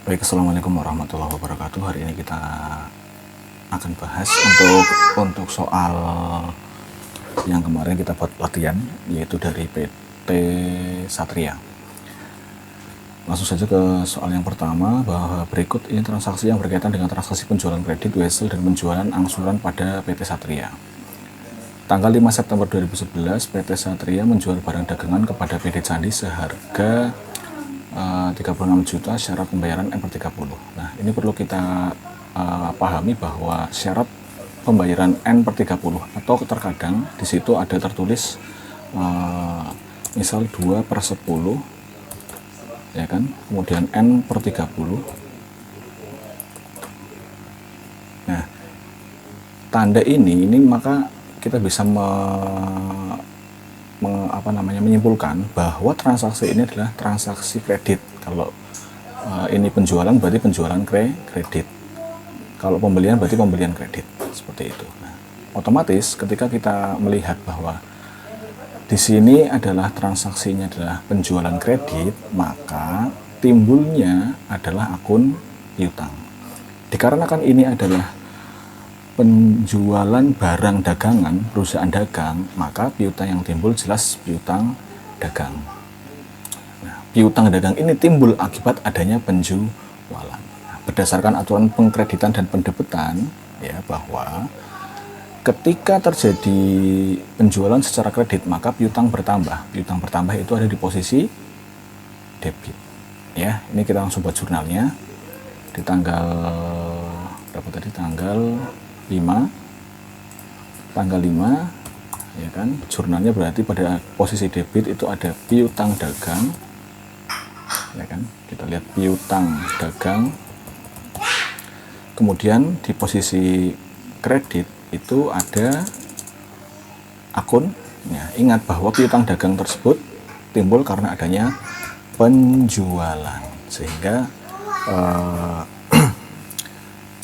Baik, assalamualaikum warahmatullahi wabarakatuh. Hari ini kita akan bahas untuk soal yang kemarin kita buat latihan, yaitu dari PT Satria. Langsung saja ke soal yang pertama, bahwa berikut ini transaksi yang berkaitan dengan transaksi penjualan kredit, wesel, dan penjualan angsuran pada PT Satria. Tanggal 5 September 2011, PT Satria menjual barang dagangan kepada PD Candi seharga 36 juta syarat pembayaran N/30. Nah, ini perlu kita pahami bahwa syarat pembayaran N/30 atau terkadang di situ ada tertulis misal 2/10, ya kan, kemudian N/30. Nah, tanda ini maka kita bisa menyimpulkan bahwa transaksi ini adalah transaksi kredit. Kalau ini penjualan berarti penjualan kredit. Kalau pembelian berarti pembelian kredit, seperti itu. Nah, otomatis ketika kita melihat bahwa di sini adalah transaksinya adalah penjualan kredit, maka timbulnya adalah akun piutang. Dikarenakan ini adalah penjualan barang dagangan, perusahaan dagang, maka piutang yang timbul jelas piutang dagang. Nah, piutang dagang ini timbul akibat adanya penjualan. Nah, berdasarkan aturan pengkreditan dan pendebetan, ya, bahwa ketika terjadi penjualan secara kredit, maka piutang bertambah. Piutang bertambah itu ada di posisi debit. Ya, ini kita langsung buat jurnalnya di tanggal berapa tadi? Tanggal 5, ya kan, jurnalnya berarti pada posisi debit itu ada piutang dagang, ya kan, kita lihat piutang dagang. Kemudian di posisi kredit itu ada akun, ya, ingat bahwa piutang dagang tersebut timbul karena adanya penjualan, sehingga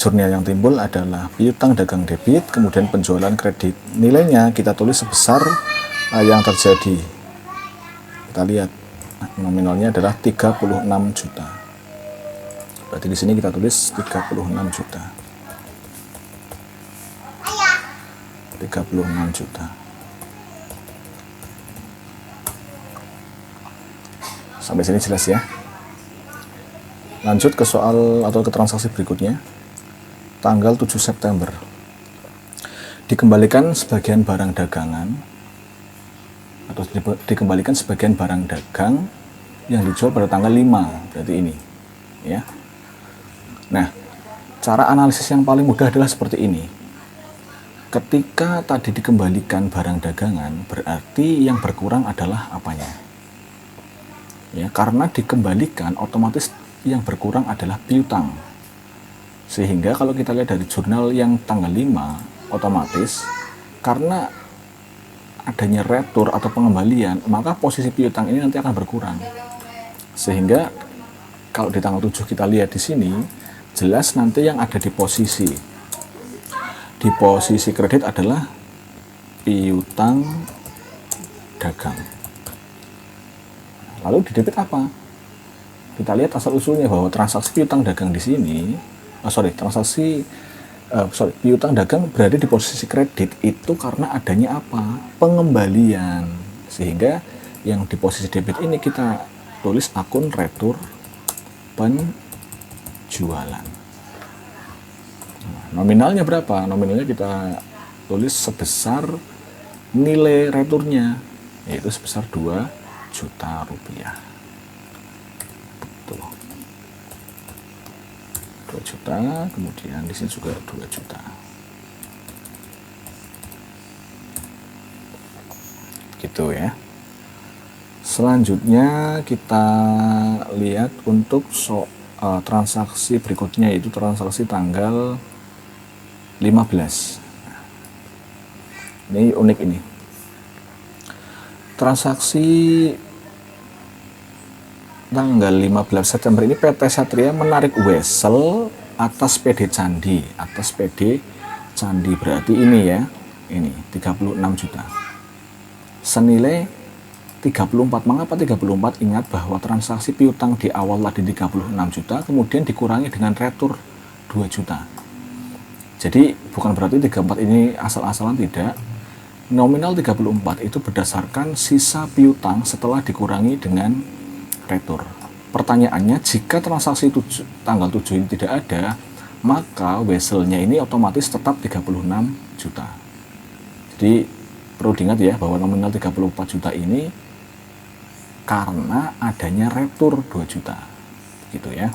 jurnal yang timbul adalah piutang dagang debit, kemudian penjualan kredit. Nilainya kita tulis sebesar yang terjadi. Kita lihat nominalnya adalah 36 juta. Berarti di sini kita tulis 36 juta. 36 juta. Sampai sini jelas ya. Lanjut ke soal atau ke transaksi berikutnya. Tanggal 7 September, dikembalikan sebagian barang dagangan atau dikembalikan sebagian barang dagang yang dijual pada tanggal 5, berarti ini, ya. Nah, cara analisis yang paling mudah adalah seperti ini. Ketika tadi dikembalikan barang dagangan, berarti yang berkurang adalah apanya? Ya, karena dikembalikan otomatis yang berkurang adalah piutang. Sehingga kalau kita lihat dari jurnal yang tanggal 5, otomatis karena adanya retur atau pengembalian, maka posisi piutang ini nanti akan berkurang. Sehingga kalau di tanggal 7 kita lihat di sini, jelas nanti yang ada di posisi kredit adalah piutang dagang. Lalu di debit apa? Kita lihat asal usulnya bahwa transaksi piutang dagang di sini, piutang dagang berada di posisi kredit itu karena adanya apa? Pengembalian. Sehingga yang di posisi debit ini kita tulis akun retur penjualan. Nah, nominalnya berapa? Nominalnya kita tulis sebesar nilai returnya, yaitu sebesar 2 juta rupiah. Betul. 2 juta, kemudian di sini juga 2 juta. Gitu ya. Selanjutnya kita lihat untuk transaksi berikutnya, yaitu transaksi tanggal 15. Ini unik ini. Transaksi tanggal 15 September ini PT Satria menarik wesel atas PD Candi. Atas PD Candi berarti ini ya, ini 36 juta. Senilai 34. Mengapa 34? Ingat bahwa transaksi piutang di awal tadi 36 juta, kemudian dikurangi dengan retur 2 juta. Jadi bukan berarti 34 ini asal-asalan, tidak. Nominal 34 itu berdasarkan sisa piutang setelah dikurangi dengan retur. Pertanyaannya, jika transaksi tanggal 7 ini tidak ada, maka weselnya ini otomatis tetap 36 juta. Jadi perlu diingat ya bahwa nominal 34 juta ini karena adanya retur 2 juta. Gitu ya.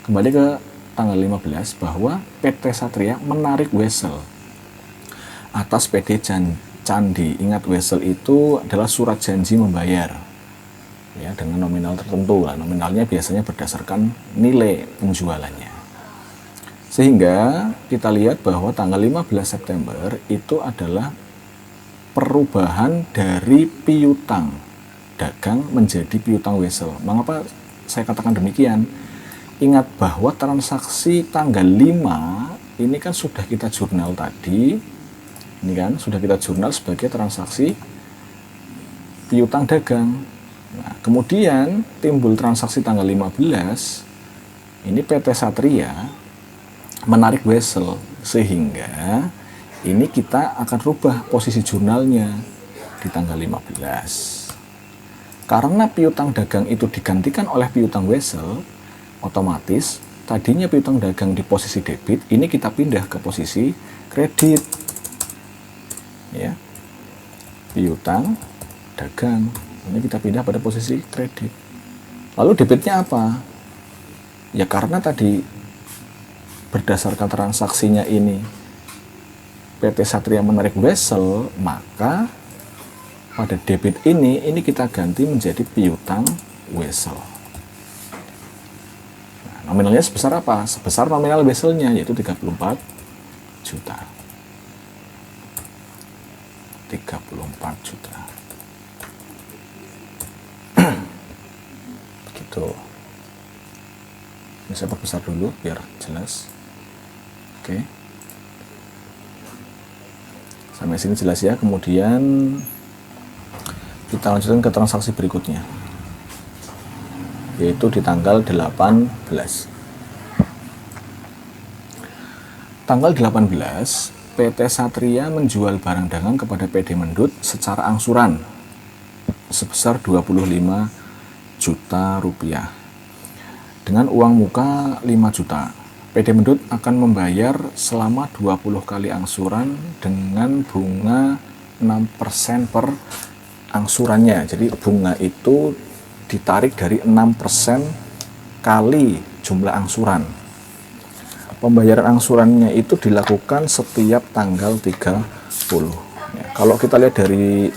Kembali ke tanggal 15 bahwa PT Satria menarik wesel atas PD Candi. Ingat, wesel itu adalah surat janji membayar. Ya, dengan nominal tertentu. Lah, nominalnya biasanya berdasarkan nilai penjualannya. Sehingga kita lihat bahwa tanggal 15 September itu adalah perubahan dari piutang dagang menjadi piutang wesel. Mengapa saya katakan demikian? Ingat bahwa transaksi tanggal 5 ini kan sudah kita jurnal tadi. Ini kan sudah kita jurnal sebagai transaksi piutang dagang. Nah, kemudian timbul transaksi tanggal 15, ini PT Satria menarik wesel, sehingga ini kita akan rubah posisi jurnalnya di tanggal 15. Karena piutang dagang itu digantikan oleh piutang wesel, otomatis tadinya piutang dagang di posisi debit, ini kita pindah ke posisi kredit. Ya. Piutang dagang ini kita pindah pada posisi kredit. Lalu debitnya apa? Ya karena tadi berdasarkan transaksinya ini PT Satria menarik wesel, maka pada debit ini kita ganti menjadi piutang wesel. Nah, nominalnya sebesar apa? Sebesar nominal weselnya, yaitu 34 juta. 34 juta. Gitu. Ini saya perbesar dulu biar jelas. Oke. Sampai sini jelas ya. Kemudian kita lanjutkan ke transaksi berikutnya, yaitu di tanggal 18. Tanggal 18, PT Satria menjual barang dagang kepada PD Mendut secara angsuran sebesar 25 juta rupiah dengan uang muka 5 juta. PD Mendut akan membayar selama 20 kali angsuran dengan bunga 6% per angsurannya. Jadi bunga itu ditarik dari 6% kali jumlah angsuran. Pembayaran angsurannya itu dilakukan setiap tanggal 30. Ya, kalau kita lihat dari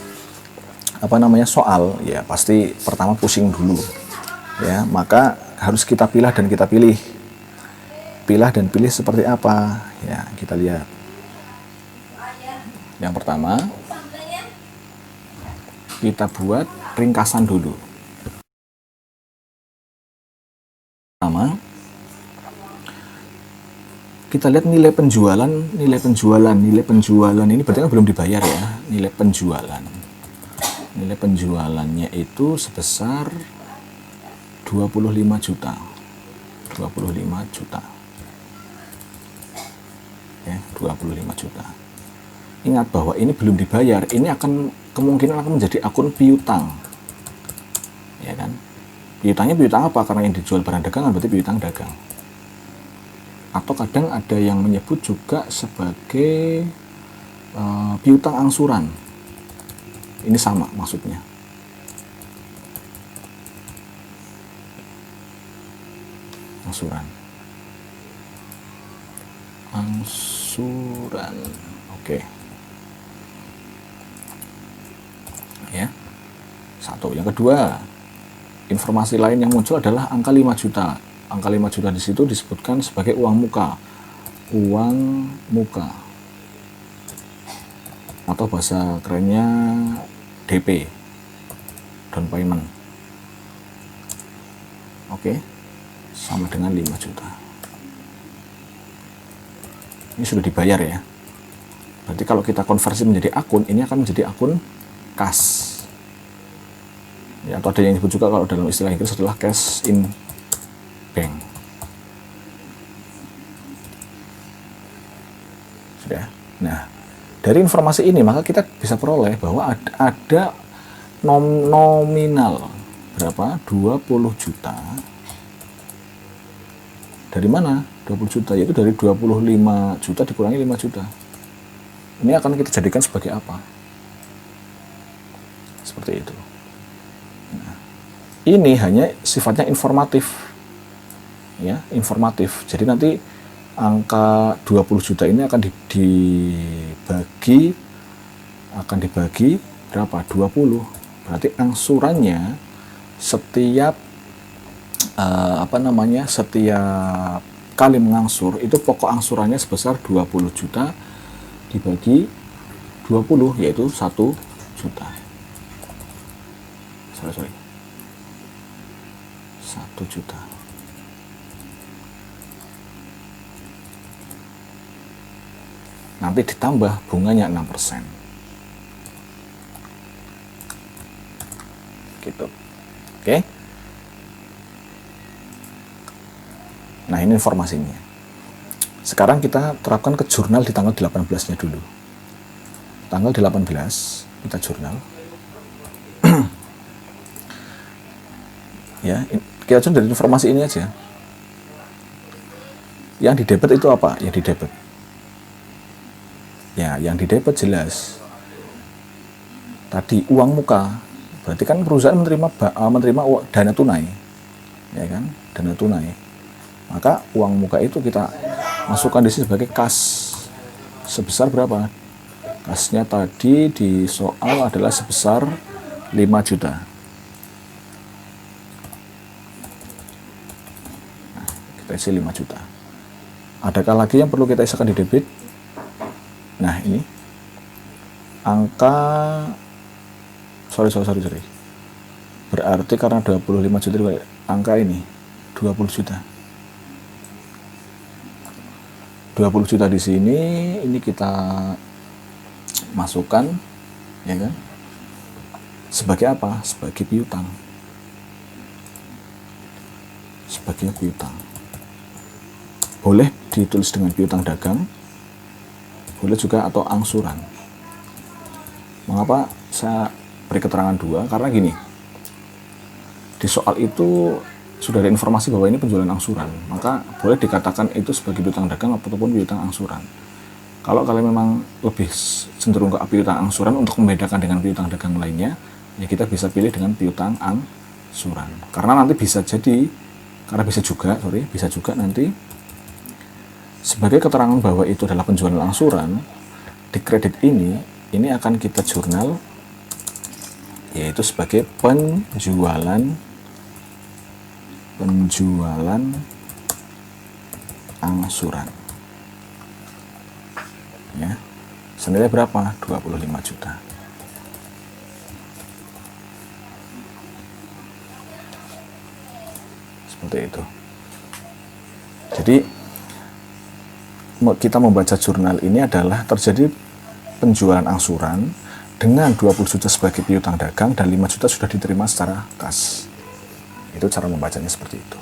soal, ya pasti pertama pusing dulu. Ya, maka harus kita pilih dan kita pilih. Pilah dan pilih seperti apa? Ya, kita lihat. Yang pertama, kita buat ringkasan dulu. Pertama, kita lihat nilai penjualan ini berarti kan belum dibayar ya. Nilai penjualannya itu sebesar 25 juta. 25 juta. Ya, 25 juta. Ingat bahwa ini belum dibayar, ini kemungkinan akan menjadi akun piutang. Ya kan? Piutangnya piutang apa? Karena yang dijual barang dagangan berarti piutang dagang. Atau kadang ada yang menyebut juga sebagai piutang angsuran. Ini sama maksudnya. Angsuran. Oke. Ya. Satu. Yang kedua, informasi lain yang muncul adalah angka 5 juta. Angka 5 juta di situ disebutkan sebagai uang muka. Uang muka. Atau bahasa kerennya DP. Down payment. Oke. Sama dengan 5 juta. Ini sudah dibayar ya. Berarti kalau kita konversi menjadi akun, ini akan menjadi akun kas. ya, atau ada yang disebut juga kalau dalam istilah Inggris adalah cash in bank. Sudah. Nah, dari informasi ini maka kita bisa peroleh bahwa ada nominal berapa? 20 juta. Dari mana 20 juta? Yaitu dari 25 juta dikurangi 5 juta. Ini akan kita jadikan sebagai apa? Seperti itu. Nah, ini hanya sifatnya informatif, ya, informatif. Jadi nanti angka 20 juta ini akan dibagi berapa? 20. Berarti angsurannya setiap setiap kali mengangsur itu pokok angsurannya sebesar 20 juta dibagi 20, yaitu 1 juta. Sorry. 1 juta. Nanti ditambah bunganya 6%. Gitu. Oke. Nah, ini informasinya. Sekarang kita terapkan ke jurnal di tanggal 18-nya dulu. Tanggal 18 kita jurnal. Ya, kita coba dari informasi ini aja. Yang didebet itu apa? Yang didebet. Ya, yang didebet jelas. Tadi uang muka. Berarti kan perusahaan menerima dana tunai. Ya kan? Dana tunai. Maka uang muka itu kita masukkan di sini sebagai kas. Sebesar berapa? Kasnya tadi di soal adalah sebesar 5 juta. Nah, kita isi 5 juta. Adakah lagi yang perlu kita isikan di debit? Nah, ini angka sorry. Berarti karena 25 juta angka ini 20 juta. 20 juta di sini, ini kita masukkan, ya kan? Sebagai apa? Sebagai piutang. Sebagai piutang. Boleh ditulis dengan piutang dagang, boleh juga atau angsuran. Mengapa saya beri keterangan dua? Karena gini, di soal itu sudah ada informasi bahwa ini penjualan angsuran, maka boleh dikatakan itu sebagai piutang dagang ataupun piutang angsuran. Kalau kalian memang lebih cenderung ke piutang angsuran untuk membedakan dengan piutang dagang lainnya, ya kita bisa pilih dengan piutang angsuran. Karena nanti bisa juga nanti sebagai keterangan bahwa itu adalah penjualan angsuran, di kredit ini akan kita jurnal, yaitu sebagai penjualan angsuran. Ya. Senilai berapa? 25 juta. Seperti itu. Jadi kita membaca jurnal ini adalah terjadi penjualan angsuran dengan 20 juta sebagai piutang dagang dan 5 juta sudah diterima secara kas. Itu cara membacanya seperti itu.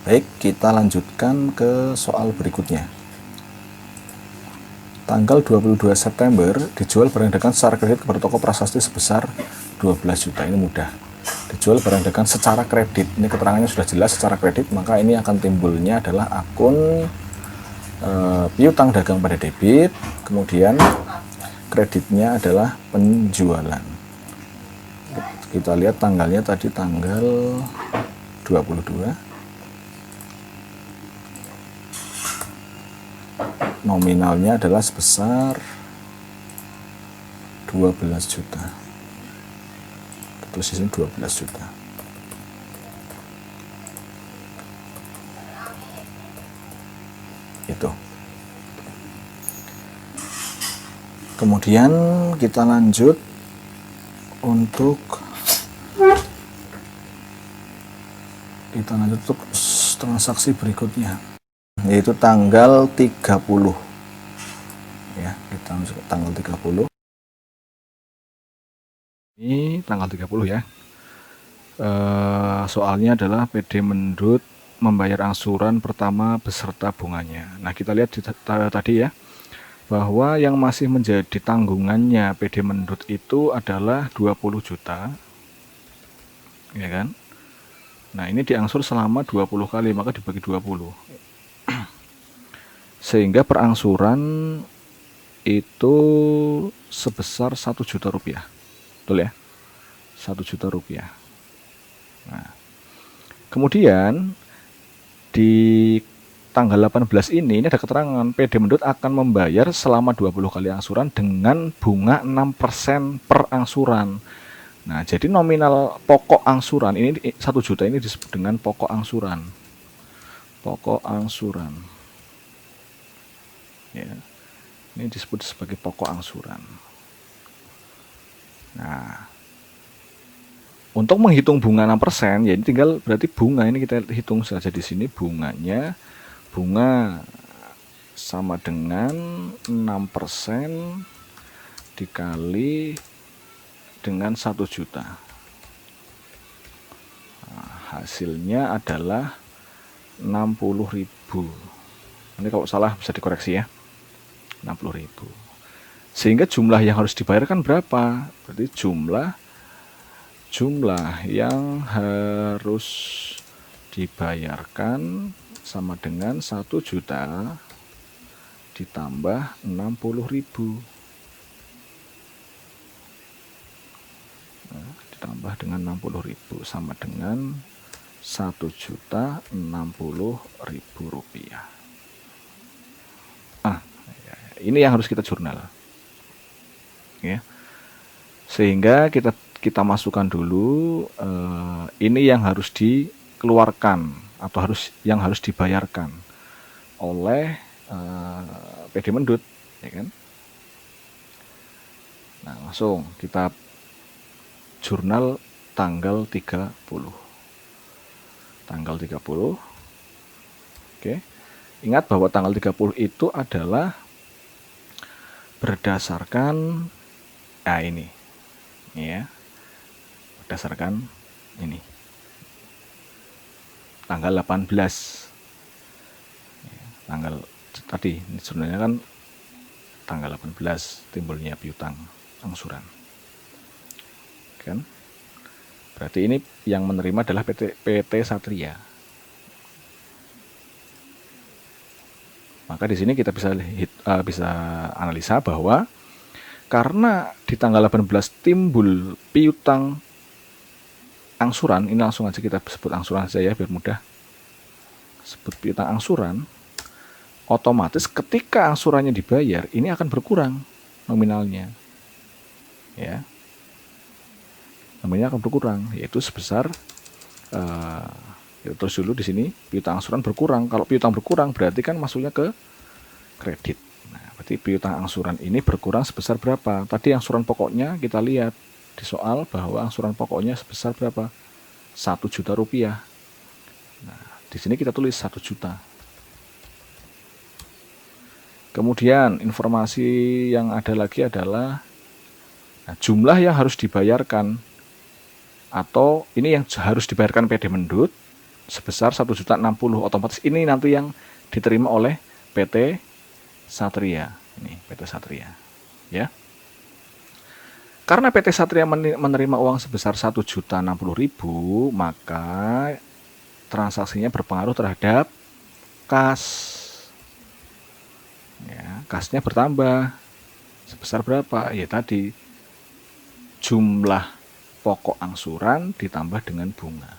Baik, kita lanjutkan ke soal berikutnya. Tanggal 22 September dijual barang dagang secara kredit kepada toko prasasti sebesar 12 juta. Ini mudah. Dijual barang dagang secara kredit. Ini keterangannya sudah jelas secara kredit, maka ini akan timbulnya adalah akun piutang dagang pada debit, kemudian kreditnya adalah penjualan. Kita lihat tanggalnya tadi tanggal 22. Nominalnya adalah sebesar 12 juta. Terus di sini 12 juta. Itu. Kemudian kita lanjut untuk transaksi berikutnya, yaitu tanggal 30. Ya, kita masuk ke tanggal 30. Ini tanggal 30 ya. Soalnya adalah PD Mendut membayar angsuran pertama beserta bunganya. Nah, kita lihat tadi ya, bahwa yang masih menjadi tanggungannya PD Mendut itu adalah 20 juta. Ya kan? Nah, ini diangsur selama 20 kali, maka dibagi 20. Sehingga perangsuran itu sebesar 1 juta rupiah. Betul ya? 1 juta rupiah. Nah, kemudian di tanggal 18 ini ada keterangan PD Mendut akan membayar selama 20 kali angsuran dengan bunga 6% per angsuran. Nah, jadi nominal pokok angsuran ini 1 juta ini disebut dengan pokok angsuran. Pokok angsuran. Ya. Ini disebut sebagai pokok angsuran. Nah, untuk menghitung bunga 6%, ya ini tinggal berarti bunga ini kita hitung saja di sini bunganya. Bunga sama dengan 6% dikali dengan 1 juta. Nah, hasilnya adalah 60.000. Ini kalau salah bisa dikoreksi ya. 60.000. Sehingga jumlah yang harus dibayarkan berapa? Berarti jumlah yang harus dibayarkan sama dengan 1 juta ditambah 60.000. Nah, ditambah dengan 60.000 sama dengan 1.060.000 rupiah. Ini yang harus kita jurnal ya, sehingga kita masukkan dulu ini yang harus dikeluarkan atau yang harus dibayarkan oleh PD Mendut ya kan. Nah, langsung kita jurnal tanggal 30. Oke. Ingat bahwa tanggal 30 itu adalah berdasarkan ini ya, berdasarkan ini tanggal 18 ya, tanggal tadi ini sebenarnya kan tanggal 18 timbulnya piutang angsuran kan, berarti ini yang menerima adalah PT Satria. Maka di sini kita bisa analisa bahwa karena di tanggal 18 timbul piutang angsuran, ini langsung aja kita sebut angsuran saja ya biar mudah. Sebut piutang angsuran, otomatis ketika angsurannya dibayar, ini akan berkurang nominalnya. Ya. Nominalnya akan berkurang, yaitu sebesar terus dulu di sini piutang angsuran berkurang. Kalau piutang berkurang berarti kan masuknya ke kredit. Nah, berarti piutang angsuran ini berkurang sebesar berapa? Tadi angsuran pokoknya kita lihat di soal bahwa angsuran pokoknya sebesar berapa? 1 juta rupiah. Nah, di sini kita tulis 1 juta. Kemudian informasi yang ada lagi adalah jumlah yang harus dibayarkan atau ini yang harus dibayarkan PD Mendut sebesar 1.060.000, otomatis ini nanti yang diterima oleh PT Satria. Ini PT Satria ya. Karena PT Satria menerima uang sebesar 1.060.000, maka transaksinya berpengaruh terhadap kas. Ya, kasnya bertambah sebesar berapa? Ya tadi jumlah pokok angsuran ditambah dengan bunga.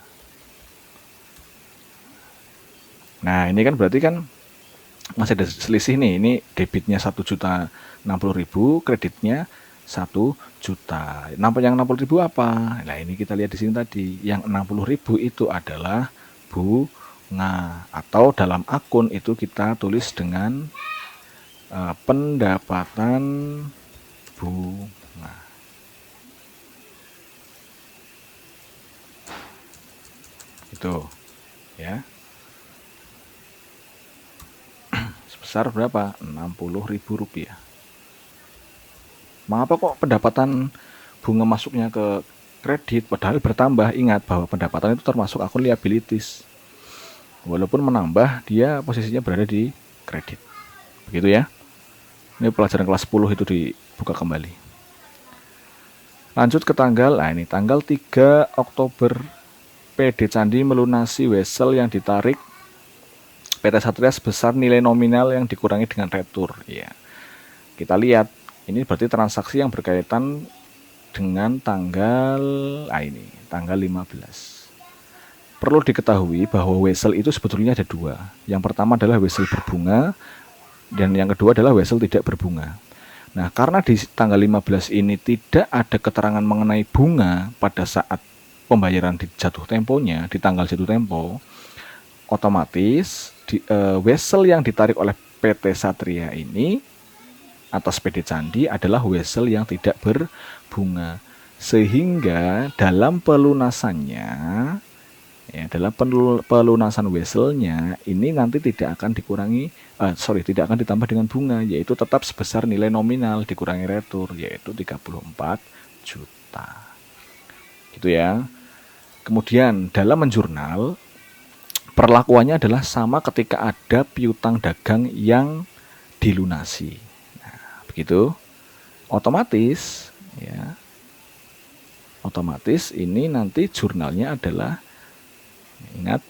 Nah, ini kan berarti kan masih ada selisih nih. Ini debitnya 1.060.000, kreditnya 1 juta. Yang 60.000 apa? Nah, ini kita lihat di sini tadi. Yang 60.000 itu adalah bunga, atau dalam akun itu kita tulis dengan pendapatan bunga. Itu ya. Sebesar berapa? 60.000 rupiah. Mengapa kok pendapatan bunga masuknya ke kredit padahal bertambah. Ingat bahwa pendapatan itu termasuk akun liabilities. Walaupun menambah, dia posisinya berada di kredit. Begitu ya. Ini pelajaran kelas 10 itu dibuka kembali. Lanjut ke tanggal, nah ini tanggal 3 Oktober PD Candi melunasi wesel yang ditarik PT Satria sebesar nilai nominal yang dikurangi dengan retur. Ya, kita lihat ini berarti transaksi yang berkaitan dengan tanggal ini, tanggal 15. Perlu diketahui bahwa wesel itu sebetulnya ada dua. Yang pertama adalah wesel berbunga dan yang kedua adalah wesel tidak berbunga. Nah, karena di tanggal 15 ini tidak ada keterangan mengenai bunga pada saat pembayaran di jatuh temponya, di tanggal jatuh tempo, otomatis wesel yang ditarik oleh PT Satria ini atas PD Candi adalah wesel yang tidak berbunga, sehingga dalam pelunasannya, ya, dalam pelunasan weselnya ini nanti tidak akan tidak akan ditambah dengan bunga, yaitu tetap sebesar nilai nominal dikurangi retur, yaitu 34 juta. Gitu ya. Kemudian dalam menjurnal perlakuannya adalah sama ketika ada piutang dagang yang dilunasi. Nah, begitu. Otomatis ini nanti jurnalnya adalah, ingat,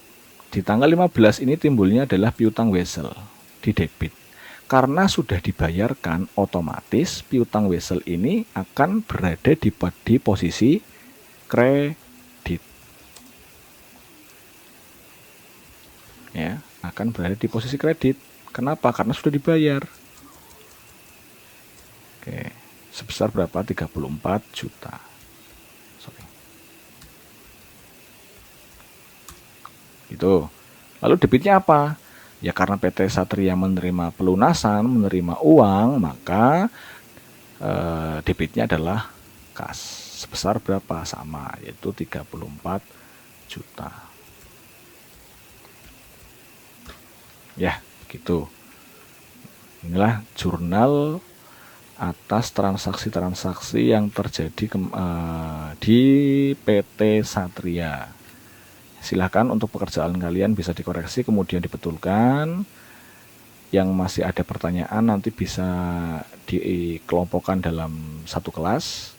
di tanggal 15 ini timbulnya adalah piutang wesel di debit. Karena sudah dibayarkan, otomatis piutang wesel ini akan berada di posisi kredit. Ya, akan berada di posisi kredit. Kenapa? Karena sudah dibayar. Oke, sebesar berapa? 34 juta. Gitu. Lalu debitnya apa? Ya karena PT Satria menerima pelunasan, menerima uang, maka debitnya adalah kas. Sebesar berapa? Sama, yaitu 34 juta. Ya, gitu. Inilah jurnal atas transaksi-transaksi yang terjadi di PT Satria. Silahkan untuk pekerjaan kalian bisa dikoreksi, kemudian dibetulkan. Yang masih ada pertanyaan nanti bisa dikelompokkan dalam satu kelas,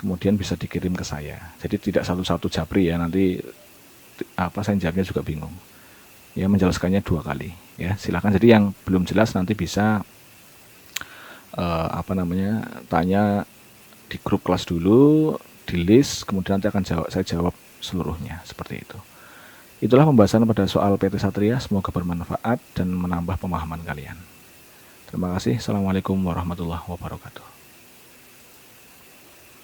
kemudian bisa dikirim ke saya. Jadi tidak satu-satu japri ya, nanti saya jawabnya juga bingung. Ya, menjelaskannya 2 kali. Ya, silahkan. Jadi yang belum jelas nanti bisa tanya di grup kelas dulu, di list, kemudian nanti akan saya jawab seluruhnya, seperti itu. Itulah pembahasan pada soal PT Satria, semoga bermanfaat dan menambah pemahaman kalian. Terima kasih. Assalamualaikum warahmatullahi wabarakatuh.